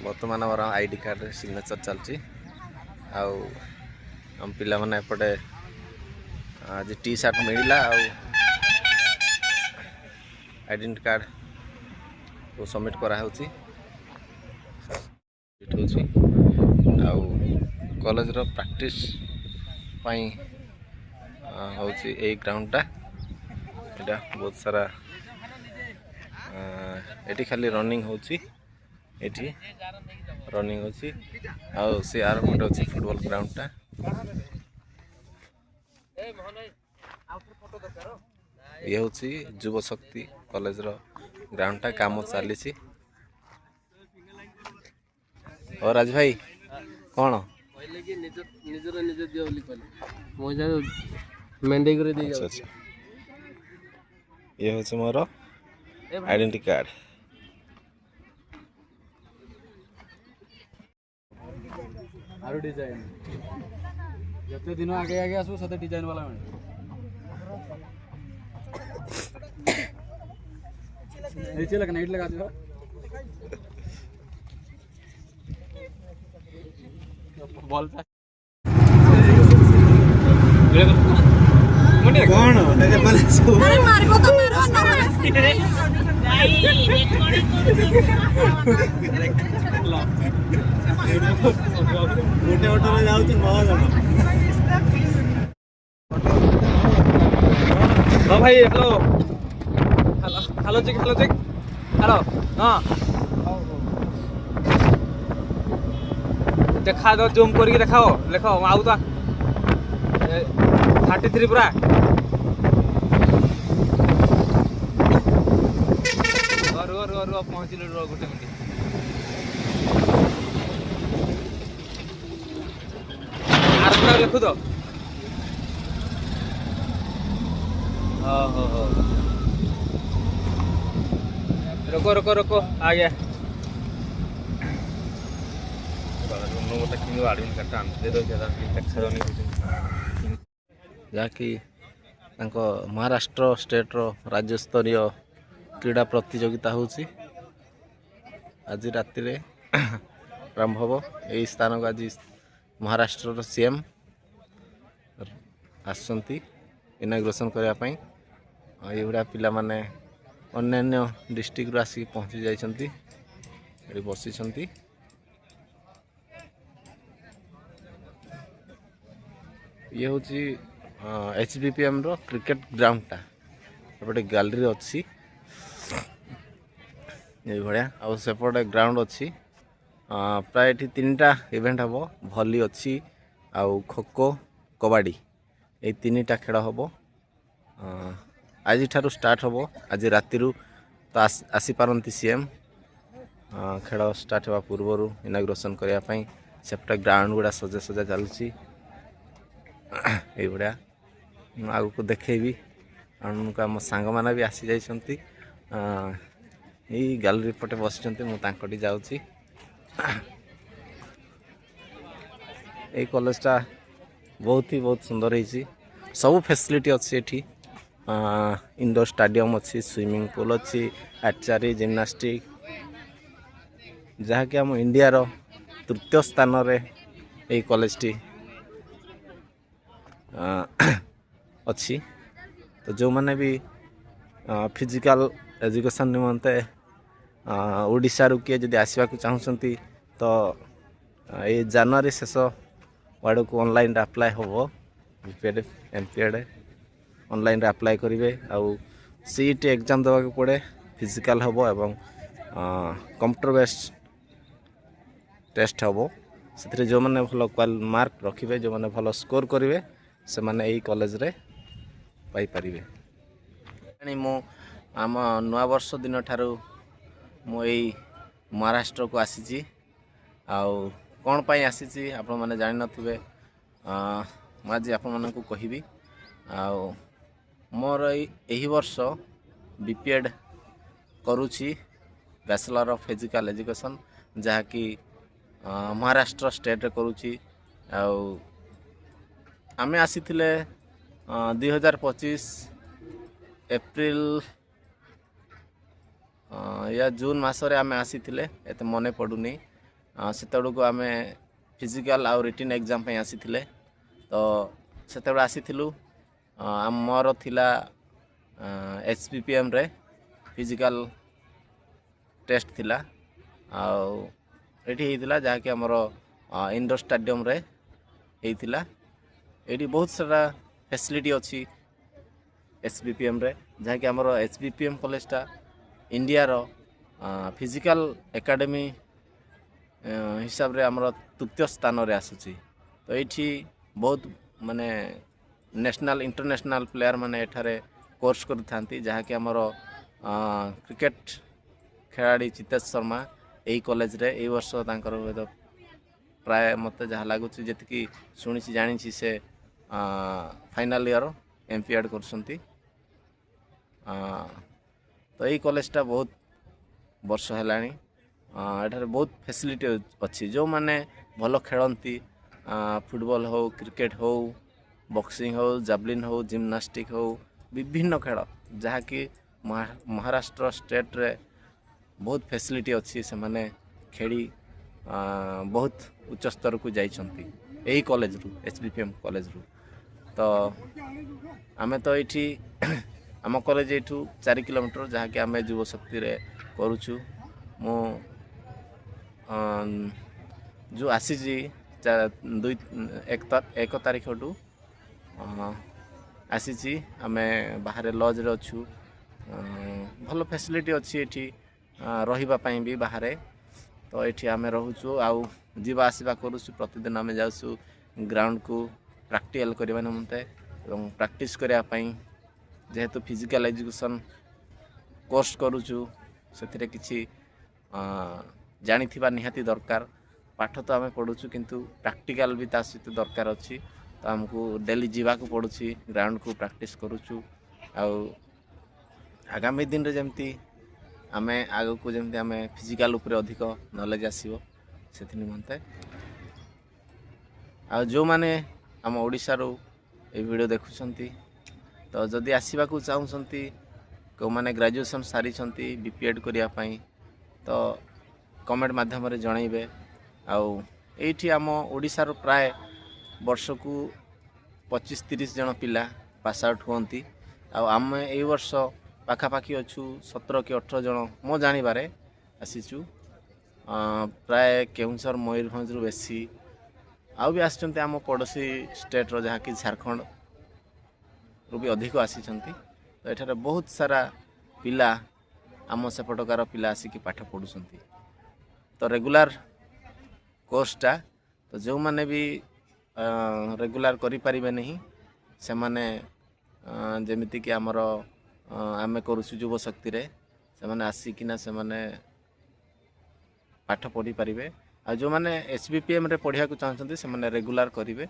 बर्तमान आम ID card signature चलती आम पिला माने एपटे आज टी शर्ट मिलला आइडेंटिटी कार्ड को सबमिट करा होची कॉलेज रो प्रैक्टिस पाई होची ए ग्राउंड टा एटा बहुत सारा एटी खाली रनिंग होची एटी रनिंग होची से आर पटे होची फुटबॉल ग्राउंड टा ये होची युव शक्ति कॉलेज रो ग्राउंड टा काम चली छि। और राज भाई कौन कहले कि निजर निज दियो बोली कहले मो जा मेंडे करे दे जाउ। अच्छा ये होची मोर आइडेंटिटी कार्ड आरो डिजाइन जते दिन आगे आगे आसो सते डिजाइन वाला में नीचे लगा नाइट लगा दो बॉल पे मुंडे कौन अरे बोले सो अरे मार को तो मारो भाई मोटे ऑटो में जाऊ तो बहुत जानो हां भाई हेलो हेलो चेक हेलो हां देखा दो जूम करके देखाओ देखो आउ तो 33 पूरा रो पहुंचल रो गोटे मिनट आर लिखु तो हो रुको आ गया जहाँकि महाराष्ट्र स्टेट रो राज्य स्तरीय क्रीड़ा प्रतियोगिता होची आज राति रे आरंभ हम यही स्थान को आज महाराष्ट्र सीएम आसंती इनाग्रेशन करने ये पिला माने अन्य डिस्ट्रिक्ट रू आसिक पहुँची जाइछंती ये बसी ये हूँ HBPM रो क्रिकेट ग्राउंड टा एपटे गैलरी अच्छी ये भाया आ सेपटे ग्राउंड अच्छी प्राय 3टा इवेंट हम भली अच्छी आउ खो खो कबाडी ये 3टा खेल हम आज ठारू स्टार्ट हम आज राति तो आसी पारंती सीएम खेल स्टार्ट होगा पूर्वर इनाग्रेशन करने सेपटे ग्राउंड गुड़ा सजा सजा चलुची ये भाया आग को देखेबी आम सांग मैंने भी आसी जाइछंती यही गैलरी पटे बसी मुझे जाऊँगी ये कॉलेजटा बहुत सुंदर है सब फैसिलिटी अच्छी एठी इंडोर स्टेडियम अच्छी स्विमिंग पूल अच्छी आर्चरी जिम्नास्टिक जहाँकि आम इंडिया रो तृतीय स्थान रे ये कॉलेजटी अच्छी तो जो मैंने भी फिजिकल एजुकेशन निमंते ओडिशा रू किए जदि आसवा चाहूँगी तो ये जनवरी शेष वाड़ को ऑनलाइन अप्लाई हम बीपीएड एमपीएड ऑनलाइन अप्लाई करेंगे आउ सीईट एग्जाम देवा पड़े फिजिकल हम एवं कंप्यूटर बेस्ड टेस्ट हम से जो मैंने भल मार्क रखिए जो मैंने भल स्कोर करेंगे से मैंने यही कॉलेज रे पाई पारिबे मो आम नवा वर्ष दिन ठारू मु यही महाराष्ट्र को आसी आउ कौन पाई आसी आपण मैंने जान नथिबे आज आपण माने को कहिबी आउ मोर यही वर्ष बीपीएड करुछि बैचलर ऑफ फिजिकल एजुकेशन जहाँकि महाराष्ट्र स्टेट रे करुछि आउ आमे आसी 2025 एप्रिल या जून मासरे आमे आसी एत मने पड़ुनी ସେତେବେଳକୁ ଆମେ ଫିଜିକାଲ୍ ଆଉ ରିଟିନ୍ ଏକ୍ଜାମ୍ ପାଇଁ ଆସିଥିଲେ। ତ ସେତେବେଳେ ଆସିଥିଲୁ ଆମର ଥିଲା HPPMରେ ଫିଜିକାଲ୍ ଟେଷ୍ଟ ଥିଲା ଆଉ ଏଠି ହେଇଥିଲା ଯାହାକି ଆମର ଇଣ୍ଡୋର ଷ୍ଟାଡ଼ିୟମରେ ହେଇଥିଲା। ଏଠି ବହୁତ ସାରା ଫ୍ୟାସିଲିଟି ଅଛି HPPMରେ, ଯାହାକି ଆମର HPPM କଲେଜଟା ଇଣ୍ଡିଆର ଫିଜିକାଲ୍ ଏକାଡେମୀ ହିସାବରେ ଆମର ତୃତୀୟ ସ୍ଥାନରେ ଆସୁଛି। ତ ଏଇଠି ବହୁତ ମାନେ ନ୍ୟାସନାଲ୍ ଇଣ୍ଟରନ୍ୟାସନାଲ୍ ପ୍ଲେୟାର ମାନେ ଏଠାରେ କୋର୍ସ କରିଥାନ୍ତି, ଯାହାକି ଆମର କ୍ରିକେଟ ଖେଳାଳି ଚିତେଶ ଶର୍ମା ଏହି କଲେଜରେ ଏଇ ବର୍ଷ ତାଙ୍କର ହୁଏତ ପ୍ରାୟ ମୋତେ ଯାହା ଲାଗୁଛି ଯେତିକି ଶୁଣିଛି ଜାଣିଛି ସେ ଫାଇନାଲ୍ ଇୟର MPAD କରୁଛନ୍ତି। ତ ଏଇ କଲେଜଟା ବହୁତ ବର୍ଷ ହେଲାଣି। ଏଠାରେ ବହୁତ ଫ୍ୟାସିଲିଟି ଅଛି। ଯେଉଁମାନେ ଭଲ ଖେଳନ୍ତି ଫୁଟବଲ୍ ହେଉ, କ୍ରିକେଟ୍ ହେଉ, ବକ୍ସିଂ ହେଉ, ଜାଭଲିନ୍ ହେଉ, ଜିମ୍ନାଷ୍ଟିକ୍ ହେଉ, ବିଭିନ୍ନ ଖେଳ ଯାହାକି ମହାରାଷ୍ଟ୍ର ଷ୍ଟେଟ୍ରେ ବହୁତ ଫ୍ୟାସିଲିଟି ଅଛି। ସେମାନେ ଖେଳି ବହୁତ ଉଚ୍ଚ ସ୍ତରକୁ ଯାଇଛନ୍ତି ଏହି କଲେଜରୁ, HPPM କଲେଜରୁ। ତ ଆମେ ତ ଏଇଠି ଆମ କଲେଜ ଏଇଠୁ 4 କିଲୋମିଟର, ଯାହାକି ଆମେ ଯୁବ ଶକ୍ତିରେ କରୁଛୁ। ମୁଁ ଯେଉଁ ଆସିଛି 1 ତାରିଖଠୁ ଆସିଛି। ଆମେ ବାହାରେ ଲଜ୍ରେ ଅଛୁ। ଭଲ ଫ୍ୟାସିଲିଟି ଅଛି ଏଠି ରହିବା ପାଇଁ ବି ବାହାରେ। ତ ଏଠି ଆମେ ରହୁଛୁ ଆଉ ଯିବା ଆସିବା କରୁଛୁ। ପ୍ରତିଦିନ ଆମେ ଯାଉଛୁ ଗ୍ରାଉଣ୍ଡକୁ ପ୍ରାକ୍ଟିକାଲ୍ କରିବା ନିମନ୍ତେ ଏବଂ ପ୍ରାକ୍ଟିସ୍ କରିବା ପାଇଁ। ଯେହେତୁ ଫିଜିକାଲ୍ ଏଜୁକେସନ୍ କୋର୍ସ କରୁଛୁ, ସେଥିରେ କିଛି ଜାଣିଥିବା ନିହାତି ଦରକାର। ପାଠ ତ ଆମେ ପଢ଼ୁଛୁ କିନ୍ତୁ ପ୍ରାକ୍ଟିକାଲ୍ ବି ତା ସହିତ ଦରକାର ଅଛି। ତ ଆମକୁ ଡେଲି ଯିବାକୁ ପଡ଼ୁଛି ଗ୍ରାଉଣ୍ଡକୁ, ପ୍ରାକ୍ଟିସ୍ କରୁଛୁ। ଆଉ ଆଗାମୀ ଦିନରେ ଯେମିତି ଆମେ ଆଗକୁ ଯେମିତି ଆମେ ଫିଜିକାଲ୍ ଉପରେ ଅଧିକ ନଲେଜ୍ ଆସିବ ସେଥି ନିମନ୍ତେ। ଆଉ ଯେଉଁମାନେ ଆମ ଓଡ଼ିଶାରୁ এই ଭିଡ଼ିଓ ଦେଖୁଛନ୍ତି, ତ ଯଦି ଆସିବାକୁ ଚାହୁଁଛନ୍ତି, କେଉଁମାନେ ଗ୍ରାଜୁଏସନ୍ ସାରିଛନ୍ତି BPED କରିବା ପାଇଁ, ତ କମେଣ୍ଟ ମାଧ୍ୟମରେ ଜଣାଇବେ। ଆଉ ଏଇଠି ଆମ ଓଡ଼ିଶାର ପ୍ରାୟ ବର୍ଷକୁ 25-30 ଜଣ ପିଲା ପାସ୍ ଆଉଟ୍ ହୁଅନ୍ତି। ଆଉ ଆମେ ଏଇ ବର୍ଷ ପାଖାପାଖି ଅଛୁ 17 କି 18 ଜଣ ମୋ ଜାଣିବାରେ ଆସିଛୁ। ପ୍ରାୟ କେଉଁଝର, ମୟୂରଭଞ୍ଜରୁ ବେଶୀ, ଆଉ ବି ଆସିଛନ୍ତି ଆମ ପଡ଼ୋଶୀ ଷ୍ଟେଟ୍ର ଯାହାକି ଝାଡ଼ଖଣ୍ଡରୁ ବି ଅଧିକ ଆସିଛନ୍ତି। ତ ଏଠାରେ ବହୁତ ସାରା ପିଲା ଆମ ସେପଟକାର ପିଲା ଆସିକି ପାଠ ପଢ଼ୁଛନ୍ତି। ତ ରେଗୁଲାର କୋର୍ସଟା, ତ ଯେଉଁମାନେ ବି ରେଗୁଲାର କରିପାରିବେ ନାହିଁ ସେମାନେ ଯେମିତିକି ଆମର ଆମେ କରୁଛୁ ଯୁବ ଶକ୍ତିରେ, ସେମାନେ ଆସିକିନା ସେମାନେ ପାଠ ପଢ଼ିପାରିବେ। ଆଉ ଯେଉଁମାନେ HPPMରେ ପଢ଼ିବାକୁ ଚାହୁଁଛନ୍ତି ସେମାନେ ରେଗୁଲାର କରିବେ।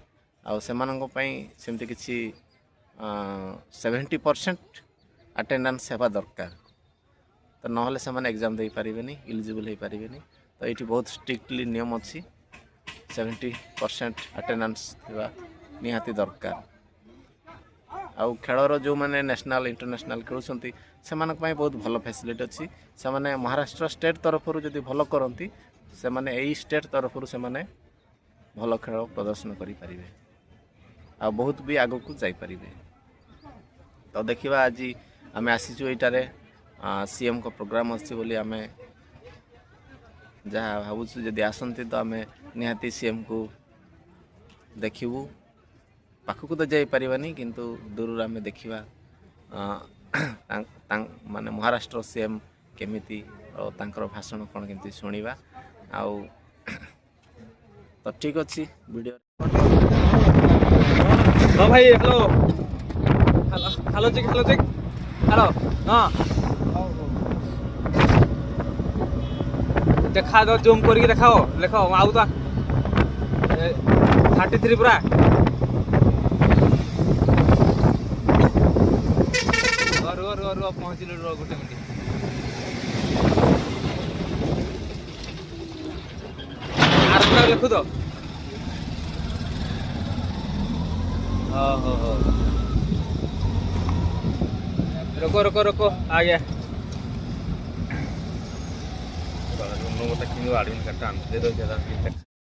ଆଉ ସେମାନଙ୍କ ପାଇଁ ସେମିତି କିଛି 70% ଆଟେଣ୍ଡାନ୍ସ ହେବା ଦରକାର। ତ ନହେଲେ ସେମାନେ ଏକ୍ଜାମ୍ ଦେଇପାରିବେନି, ଇଲିଜିବଲ୍ ହେଇପାରିବେନି। ତ ଏଇଠି ବହୁତ ଷ୍ଟ୍ରିକ୍ଟଲି ନିୟମ ଅଛି, 70% ଆଟେଣ୍ଡାନ୍ସ ଥିବା ନିହାତି ଦରକାର। ଆଉ ଖେଳର ଯେଉଁମାନେ ନ୍ୟାସନାଲ୍ ଇଣ୍ଟରନ୍ୟାସନାଲ୍ ଖେଳୁଛନ୍ତି ସେମାନଙ୍କ ପାଇଁ ବହୁତ ଭଲ ଫ୍ୟାସିଲିଟି ଅଛି। ସେମାନେ ମହାରାଷ୍ଟ୍ର ଷ୍ଟେଟ୍ ତରଫରୁ ଯଦି ଭଲ କରନ୍ତି, ସେମାନେ ଏଇ ଷ୍ଟେଟ୍ ତରଫରୁ ସେମାନେ ଭଲ ଖେଳ ପ୍ରଦର୍ଶନ କରିପାରିବେ ଆଉ ବହୁତ ବି ଆଗକୁ ଯାଇପାରିବେ। ତ ଦେଖିବା, ଆଜି ଆମେ ଆସିଛୁ ଏଇଟାରେ CMଙ୍କ ପ୍ରୋଗ୍ରାମ୍ ଅଛି ବୋଲି ଆମେ ଯାହା ଭାବୁଛୁ, ଯଦି ଆସନ୍ତି ତ ଆମେ ନିହାତି CMକୁ ଦେଖିବୁ। ପାଖକୁ ତ ଯାଇପାରିବାନି କିନ୍ତୁ ଦୂରରୁ ଆମେ ଦେଖିବା ମାନେ ମହାରାଷ୍ଟ୍ର CM କେମିତି ଆଉ ତାଙ୍କର ଭାଷଣ କ'ଣ କେମିତି ଶୁଣିବା। ଆଉ ତ ଠିକ୍ ଅଛି ଭିଡ଼ିଓ। ହଁ ଭାଇ, ହ୍ୟାଲୋ ହ୍ୟାଲୋ ଚେକ୍ ହ୍ୟାଲୋ। ହଁ ଦେଖା ତ ଜୁମ୍ କରିକି ଦେଖାଅ, ଲେଖ ଆଉ ତ 33 ପୁରା। ରୁହ ପହଞ୍ଚିଲୁ, ରୁହ ଗୋଟେ ମିନିଟ୍। ଆର ଲେଖୁ ତ। हो रुको आ गया। ମନ କଥା କିଣିବ ଆଡ଼ମିଟ୍ କାର୍ଡ଼ଟା ଆଣିଥିଲେ ରହିଥିଲା